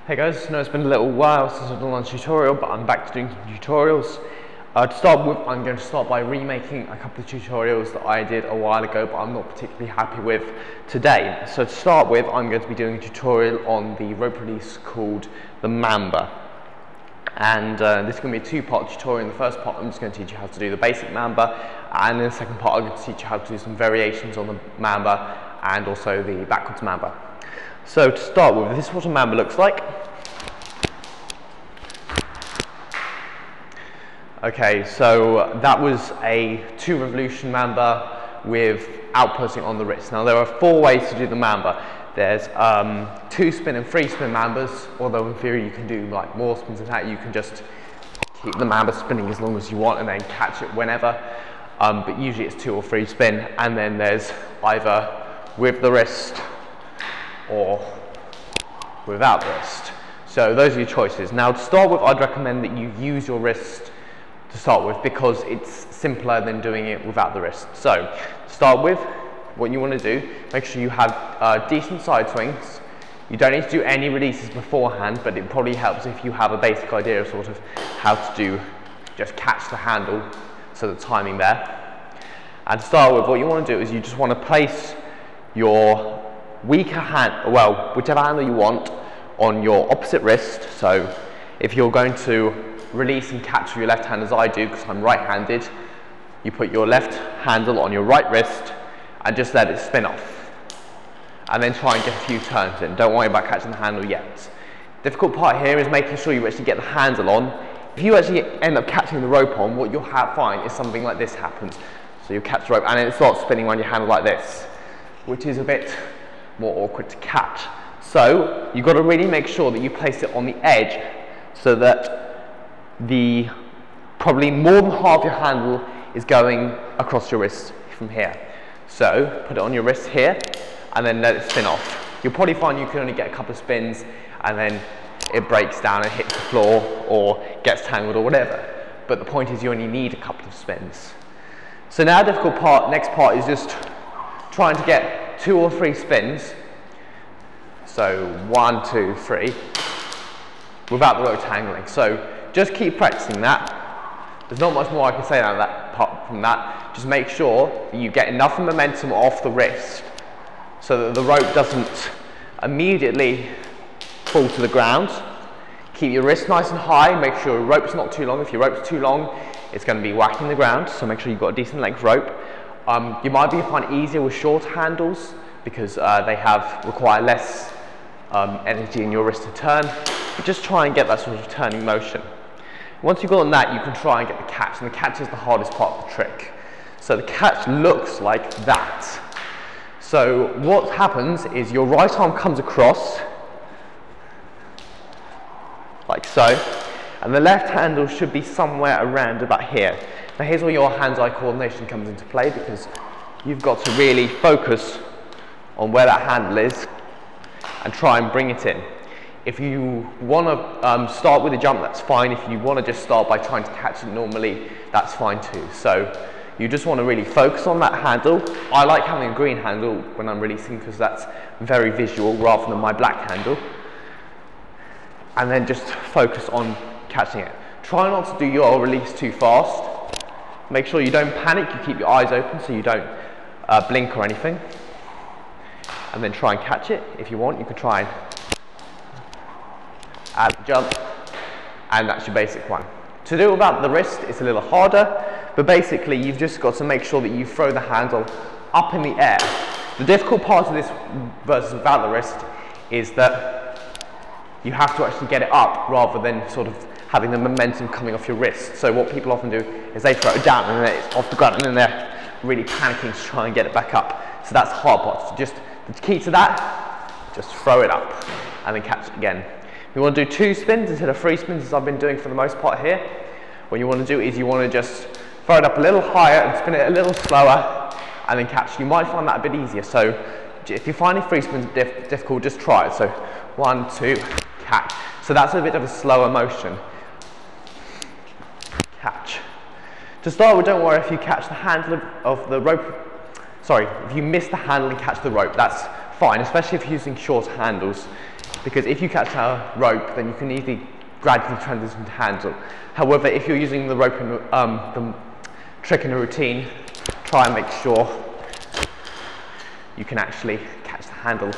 Hey guys, I know it's been a little while since I've done a tutorial, but I'm back to doing some tutorials. To start with, I'm going to start by remaking a couple of tutorials that I did a while ago, but I'm not particularly happy with today. So to start with, I'm going to be doing a tutorial on the rope release called the mamba. And this is going to be a two-part tutorial. In the first part, I'm just going to teach you how to do the basic mamba, and in the second part, I'm going to teach you how to do some variations on the mamba and also the backwards mamba. So to start with, this is what a mamba looks like. Okay, so that was a 2-revolution mamba with outputting on the wrist. Now there are 4 ways to do the mamba. There's 2-spin and 3-spin mambas, although in theory you can do like more spins than that. You can just keep the mamba spinning as long as you want and then catch it whenever. But usually it's 2 or 3 spin, and then there's either with the wrist or without the wrist. So those are your choices. Now to start with, I'd recommend that you use your wrist to start with because it's simpler than doing it without the wrist. So to start with, what you want to do, make sure you have decent side swings. You don't need to do any releases beforehand, but it probably helps if you have a basic idea of sort of how to do, just catch the handle, so the timing there. And to start with, what you want to do is you just want to place your weaker hand, well, whichever handle you want, on your opposite wrist. So if you're going to release and catch with your left hand, as I do because I'm right-handed, you put your left handle on your right wrist and just let it spin off, and then try and get a few turns in. Don't worry about catching the handle yet. The difficult part here is making sure you actually get the handle on. If you actually end up catching the rope on, what you'll find is something like this happens. So you catch the rope and then it starts spinning around your handle like this, which is a bit more awkward to catch. So you've got to really make sure that you place it on the edge so that probably more than half your handle is going across your wrist from here. So put it on your wrist here and then let it spin off. You'll probably find you can only get a couple of spins and then it breaks down and hits the floor or gets tangled or whatever. But the point is you only need a couple of spins. So now the difficult part, next part, is just trying to get 2 or 3 spins. So 1, 2, 3 without the rope tangling. So just keep practicing that. There's not much more I can say on that apart from that. Just make sure that you get enough momentum off the wrist so that the rope doesn't immediately fall to the ground. Keep your wrist nice and high. Make sure your rope's not too long. If your rope's too long, it's going to be whacking the ground. So make sure you've got a decent length rope. You might find it easier with short handles because they require less energy in your wrist to turn. But just try and get that sort of turning motion. Once you've gotten that, you can try and get the catch, and the catch is the hardest part of the trick. So the catch looks like that. So what happens is your right arm comes across, like so, and the left handle should be somewhere around about here. Now here's where your hands-eye coordination comes into play, because you've got to really focus on where that handle is and try and bring it in. If you want to start with a jump, that's fine. If you want to just start by trying to catch it normally, that's fine too. So you just want to really focus on that handle. I like having a green handle when I'm releasing because that's very visual rather than my black handle. And then just focus on catching it. Try not to do your release too fast. Make sure you don't panic, you keep your eyes open so you don't blink or anything. And then try and catch it. If you want, you can try and add a jump, and that's your basic one. To do without the wrist, it's a little harder, but basically you've just got to make sure that you throw the handle up in the air. The difficult part of this versus without the wrist is that you have to actually get it up rather than sort of having the momentum coming off your wrist. So what people often do is they throw it down and then it's off the ground and then they're really panicking to try and get it back up. So that's the hard part. So just the key to that, just throw it up and then catch it again. You want to do 2 spins instead of 3 spins as I've been doing for the most part here. What you want to do is you want to just throw it up a little higher and spin it a little slower and then catch. You might find that a bit easier. So if you're finding 3 spins difficult, just try it. So 1, 2, catch. So that's a bit of a slower motion. Catch. To start with, don't worry if you catch the handle of the rope. Sorry, if you miss the handle and catch the rope, that's fine, especially if you're using short handles. because if you catch a rope, then you can easily gradually transition to handle. However, if you're using the rope in the trick in a routine, try and make sure you can actually catch the handle